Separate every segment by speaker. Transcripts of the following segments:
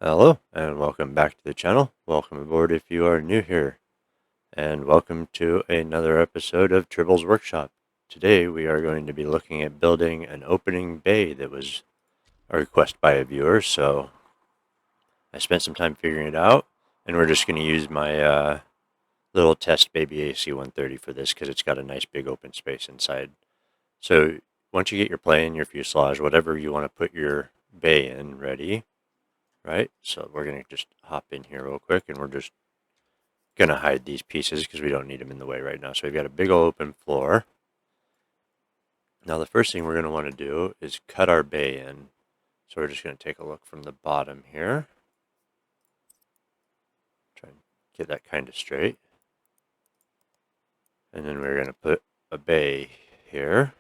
Speaker 1: Hello and welcome back to the channel. Welcome aboard if you are new here, and welcome to another episode of Tribble's Workshop. Today we are going to be looking at building an opening bay that was a request by a viewer, so I spent some time figuring it out, and we're just going to use my little test baby AC-130 for this because it's got a nice big open space inside. So once you get your plane, your fuselage, whatever you want to put your bay in ready, right? So we're going to just hop in here real quick, and we're just going to hide these pieces because we don't need them in the way right now. So we've got a big old open floor. Now the first thing we're going to want to do is cut our bay in. So we're just going to take a look from the bottom here. Try and get that kind of straight. And then we're going to put a bay here.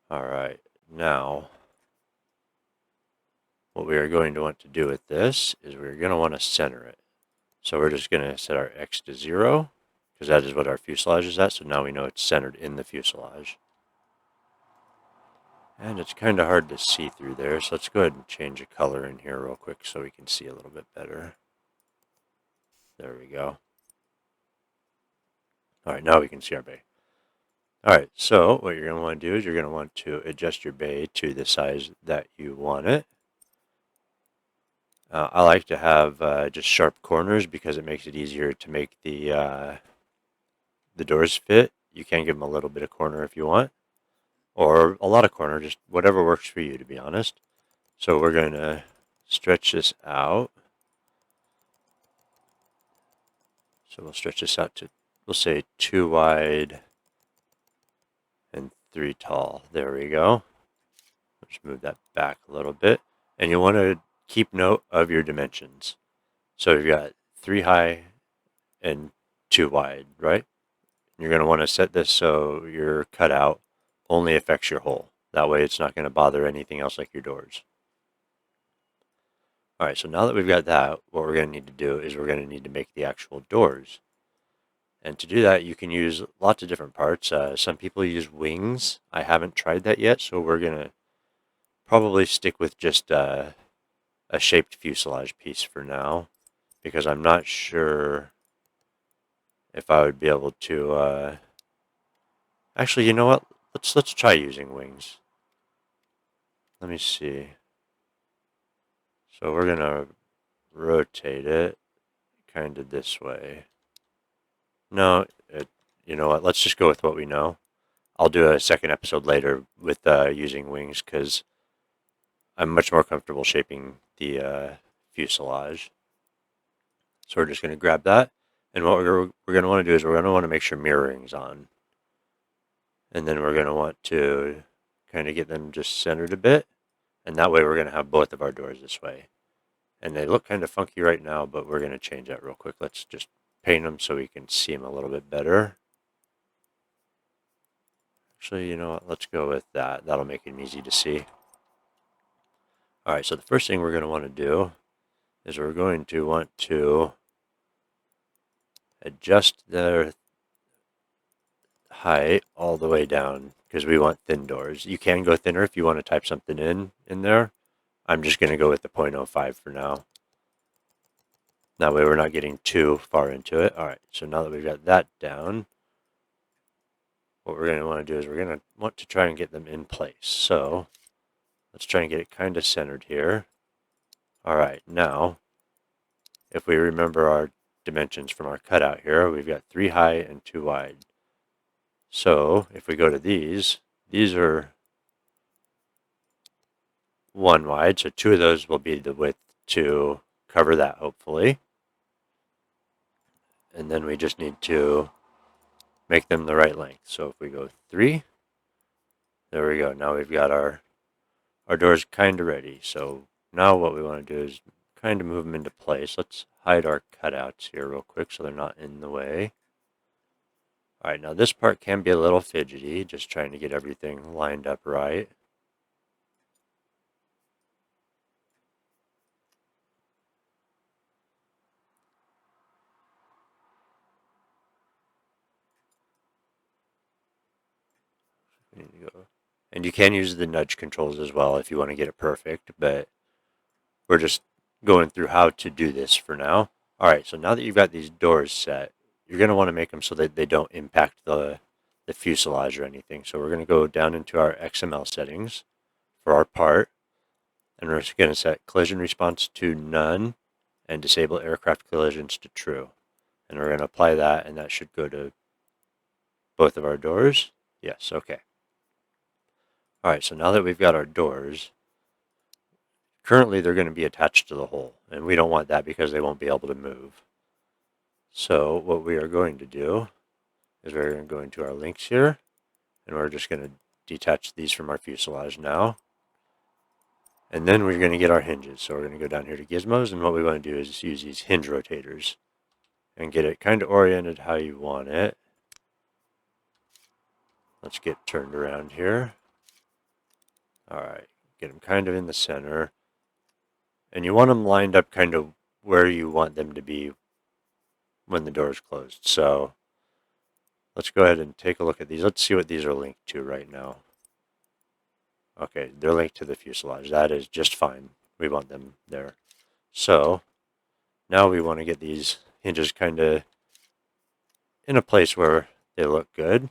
Speaker 1: All right, now what we are going to want to do with this is we're going to want to center it. So we're just going to set our X to 0 because that is what our fuselage is at. So now we know it's centered in the fuselage. And it's kind of hard to see through there, so let's go ahead and change the color in here real quick so we can see a little bit better. There we go. All right, now we can see our bay. All right, so what you're going to want to do is you're going to want to adjust your bay to the size that you want it. I like to have just sharp corners because it makes it easier to make the doors fit. You can give them a little bit of corner if you want, or a lot of corner, just whatever works for you, to be honest. So we're going to stretch this out. So we'll stretch this out to, we'll say 2 wide and 3 tall. There we go. Let's move that back a little bit. And you want to keep note of your dimensions. So you've got 3 high and 2 wide, right? You're going to want to set this so your cutout only affects your hole. That way it's not going to bother anything else like your doors. All right, so now that we've got that, what we're going to need to do is we're going to need to make the actual doors. And to do that, you can use lots of different parts. Some people use wings. I haven't tried that yet, so we're going to probably stick with just a shaped fuselage piece for now, because I'm not sure if I would be able to... Actually, you know what? Let's try using wings. Let me see. So we're going to rotate it kind of this way. No, you know what? Let's just go with what we know. I'll do a second episode later with using wings because I'm much more comfortable shaping the fuselage. So we're just going to grab that. And what we're going to want to do is we're going to want to make sure mirroring's on. And then we're going to want to kind of get them just centered a bit. And that way we're going to have both of our doors this way. And they look kind of funky right now, but we're going to change that real quick. Let's just paint them so we can see them a little bit better. Actually, you know what? Let's go with that. That'll make them easy to see. All right, so the first thing we're going to want to do is we're going to want to adjust their height all the way down because we want thin doors. You can go thinner if you want to type something in there. I'm just going to go with the 0.05 for now. That way we're not getting too far into it. All right, so now that we've got that down, what we're going to want to do is we're going to want to try and get them in place. So let's try and get it kind of centered here. All right, now, if we remember our dimensions from our cutout here, we've got 3 high and 2 wide. So if we go to these are 1 wide, so 2 of those will be the width to cover that, hopefully. And then we just need to make them the right length. So if we go 3, there we go. Now we've got our doors kind of ready. So now what we want to do is kind of move them into place. Let's hide our cutouts here real quick so they're not in the way. All right, now this part can be a little fidgety, just trying to get everything lined up right. We need to go. And you can use the nudge controls as well if you want to get it perfect, but we're just going through how to do this for now. All right, so now that you've got these doors set, you're going to want to make them so that they don't impact the fuselage or anything. So we're going to go down into our XML settings for our part, and we're just going to set collision response to none and disable aircraft collisions to true. And we're going to apply that, and that should go to both of our doors. Yes, okay. All right, so now that we've got our doors, currently they're going to be attached to the hull, and we don't want that because they won't be able to move. So what we are going to do is we're going to go into our links here, and we're just going to detach these from our fuselage now. And then we're going to get our hinges. So we're going to go down here to gizmos, and what we want to do is use these hinge rotators and get it kind of oriented how you want it. Let's get turned around here. All right, get them kind of in the center. And you want them lined up kind of where you want them to be when the door is closed. So let's go ahead and take a look at these. Let's see what these are linked to right now. Okay, they're linked to the fuselage. That is just fine. We want them there. So now we want to get these hinges kind of in a place where they look good.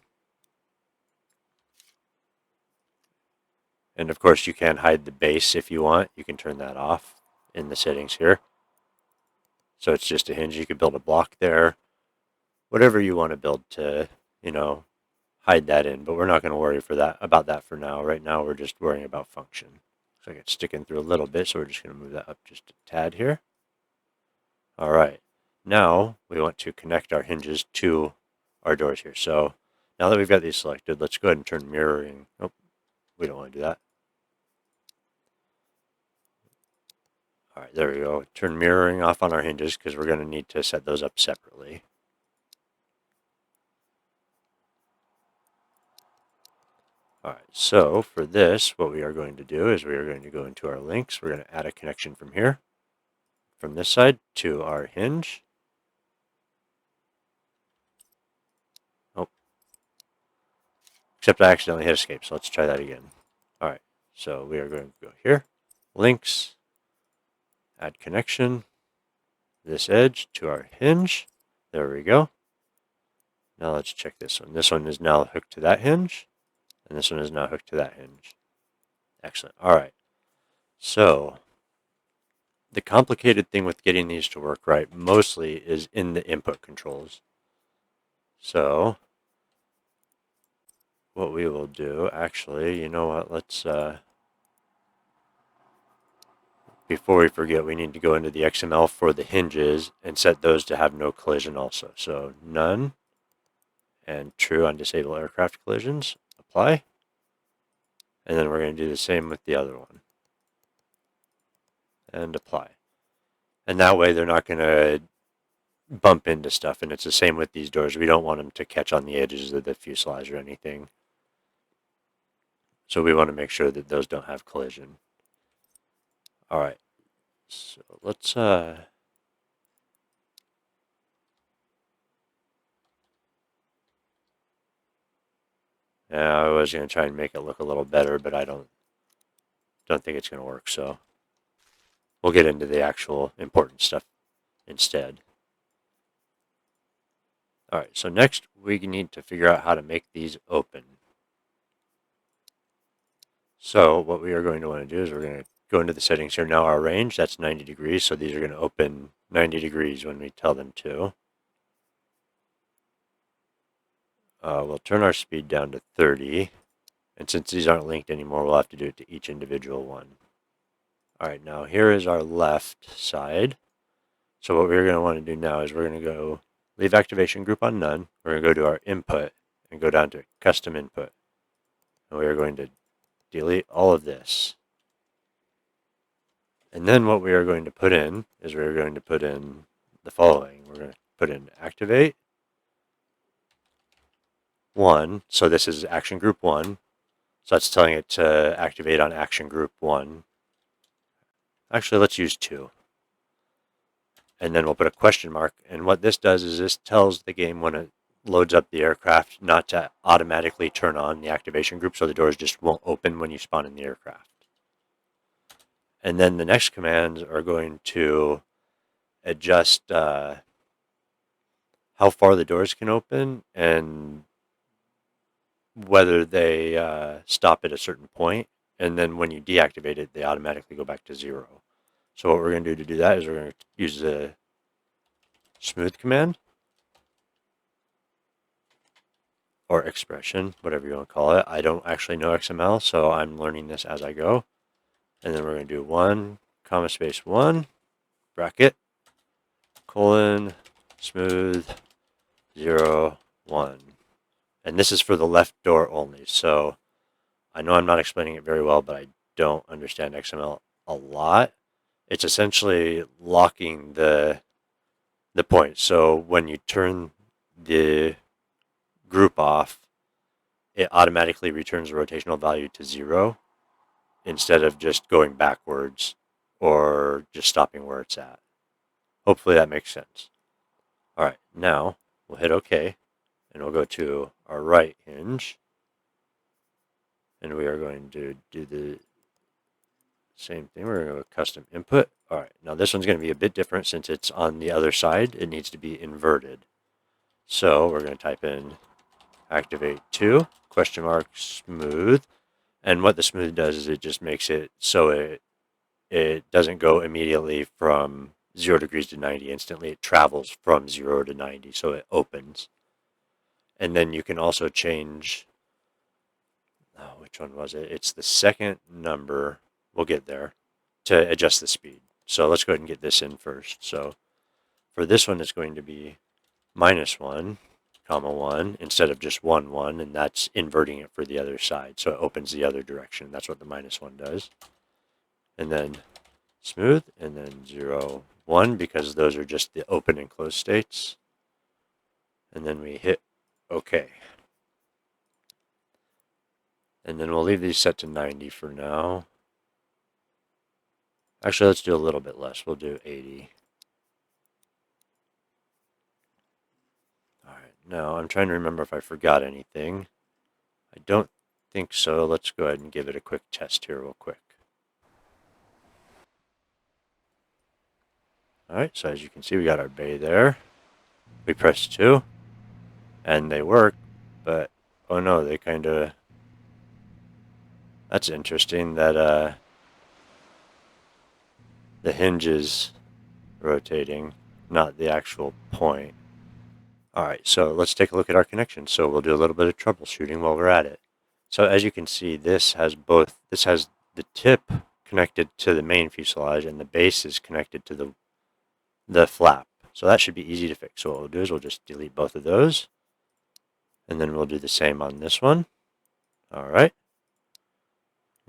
Speaker 1: And of course you can hide the base if you want. You can turn that off in the settings here. So it's just a hinge. You could build a block there. Whatever you want to build to, hide that in. But we're not going to worry about that for now. Right now we're just worrying about function. So I get sticking through a little bit, so we're just going to move that up just a tad here. All right. Now we want to connect our hinges to our doors here. So now that we've got these selected, let's go ahead and turn mirroring. Nope, we don't want to do that. All right, there we go. Turn mirroring off on our hinges because we're going to need to set those up separately. All right, so for this, what we are going to do is we are going to go into our links. We're going to add a connection from here, from this side to our hinge. Oh, except I accidentally hit escape, so let's try that again. All right, so we are going to go here, links, add connection, this edge to our hinge. There we go. Now let's check this one. This one is now hooked to that hinge, and this one is now hooked to that hinge. Excellent. All right. So the complicated thing with getting these to work right mostly is in the input controls. So what we will do, actually, you know what, let's, before we forget, we need to go into the XML for the hinges and set those to have no collision also. So none and true on disable aircraft collisions, apply. And then we're going to do the same with the other one. And apply. And that way they're not going to bump into stuff. And it's the same with these doors. We don't want them to catch on the edges of the fuselage or anything. So we want to make sure that those don't have collision. All right. So let's I was going to try and make it look a little better, but I don't think it's going to work. So we'll get into the actual important stuff instead. All right, so next we need to figure out how to make these open. So what we are going to want to do is we're going to go into the settings here. Now our range, that's 90 degrees, so these are going to open 90 degrees when we tell them to. We'll turn our speed down to 30, and since these aren't linked anymore, we'll have to do it to each individual one. All right, now here is our left side. So what we're going to want to do now is we're going to go leave activation group on none. We're going to go to our input and go down to custom input. And we are going to delete all of this. And then what we are going to put in is we're going to put in the following. We're going to put in activate 1. So this is action group 1. So that's telling it to activate on action group 1. Actually, let's use 2. And then we'll put a question mark. And what this does is this tells the game when it loads up the aircraft not to automatically turn on the activation group, so the doors just won't open when you spawn in the aircraft. And then the next commands are going to adjust how far the doors can open and whether they stop at a certain point. And then when you deactivate it, they automatically go back to 0. So what we're going to do that is we're going to use the smooth command, or expression, whatever you want to call it. I don't actually know XML, so I'm learning this as I go. And then we're going to do 1, comma space 1, bracket, colon, smooth, 0, 1. And this is for the left door only. So I know I'm not explaining it very well, but I don't understand XML a lot. It's essentially locking the point. So when you turn the group off, it automatically returns the rotational value to 0 instead of just going backwards or just stopping where it's at. Hopefully that makes sense. All right, now we'll hit OK, and we'll go to our right hinge, and we are going to do the same thing. We're going to go custom input. All right, now this one's going to be a bit different since it's on the other side. It needs to be inverted. So we're going to type in activate 2, question mark, smooth. And what the smooth does is it just makes it so it doesn't go immediately from 0 degrees to 90 instantly. It travels from 0 to 90, so it opens. And then you can also change, which one was it? It's the second number, we'll get there, to adjust the speed. So let's go ahead and get this in first. So for this one, it's going to be -1, comma 1, instead of just 1, 1, and that's inverting it for the other side. So it opens the other direction. That's what the -1 does. And then smooth, and then 0, 1, because those are just the open and closed states. And then we hit OK. And then we'll leave these set to 90 for now. Actually, let's do a little bit less. We'll do 80. All right, now I'm trying to remember if I forgot anything. I don't think so. Let's go ahead and give it a quick test here real quick. All right, so as you can see, we got our bay there. We press 2, and they work, but oh no, they kind of... That's interesting that the hinge is rotating, not the actual point. All right, so let's take a look at our connection. So we'll do a little bit of troubleshooting while we're at it. So as you can see, this has the tip connected to the main fuselage, and the base is connected to the flap. So that should be easy to fix. So what we'll do is we'll just delete both of those, and then we'll do the same on this one. All right.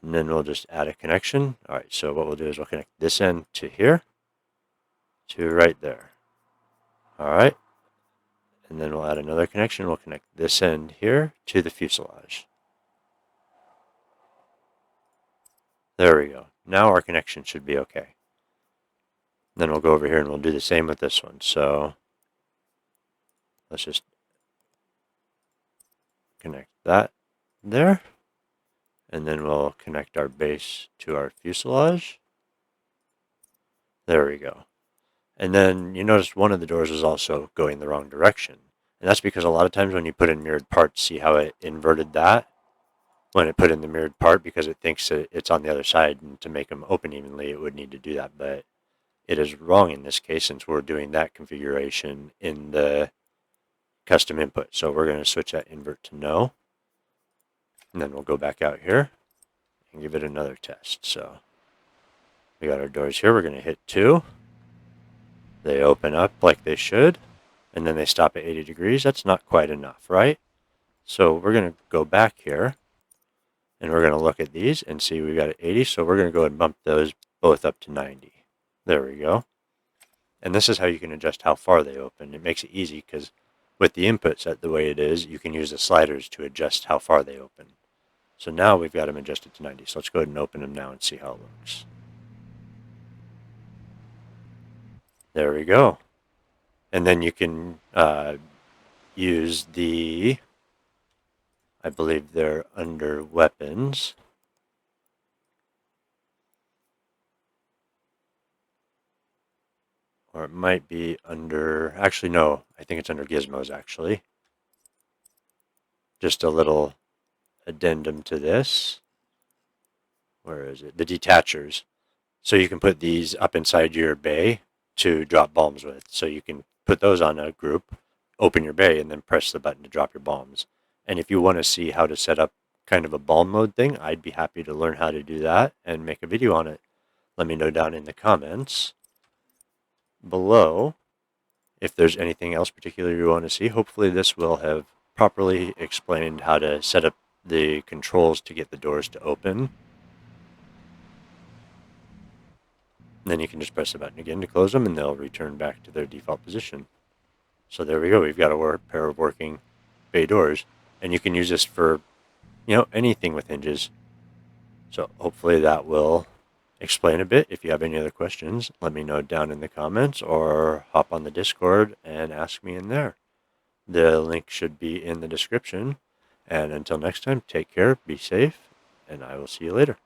Speaker 1: And then we'll just add a connection. All right, so what we'll do is we'll connect this end to here, to right there. All right. And then we'll add another connection. We'll connect this end here to the fuselage. There we go. Now our connection should be okay. Then we'll go over here and we'll do the same with this one. So let's just connect that there. And then we'll connect our base to our fuselage. There we go. And then you notice one of the doors is also going the wrong direction. And that's because a lot of times when you put in mirrored parts, see how it inverted that? When it put in the mirrored part, because it thinks that it's on the other side, and to make them open evenly, it would need to do that. But it is wrong in this case since we're doing that configuration in the custom input. So we're going to switch that invert to no. And then we'll go back out here and give it another test. So we got our doors here. We're going to hit 2. They open up like they should, and then they stop at 80 degrees. That's not quite enough, right? So we're going to go back here, and we're going to look at these and see we got it 80. So we're going to go and bump those both up to 90. There we go. And this is how you can adjust how far they open. It makes it easy because with the input set the way it is, you can use the sliders to adjust how far they open. So now we've got them adjusted to 90. So let's go ahead and open them now and see how it looks. There we go. And then you can use the, I believe they're under weapons. Or it might be under, actually no, I think it's under gizmos actually. Just a little addendum to this. Where is it? The detachers. So you can put these up inside your bay to drop bombs with. So you can put those on a group, open your bay, and then press the button to drop your bombs. And if you want to see how to set up kind of a bomb mode thing, I'd be happy to learn how to do that and make a video on it. Let me know down in the comments below if there's anything else particular you want to see. Hopefully this will have properly explained how to set up the controls to get the doors to open. Then you can just press the button again to close them and they'll return back to their default position. So there we go. We've got a pair of working bay doors, and you can use this for, anything with hinges. So hopefully that will explain a bit. If you have any other questions, let me know down in the comments or hop on the Discord and ask me in there. The link should be in the description. And until next time, take care, be safe, and I will see you later.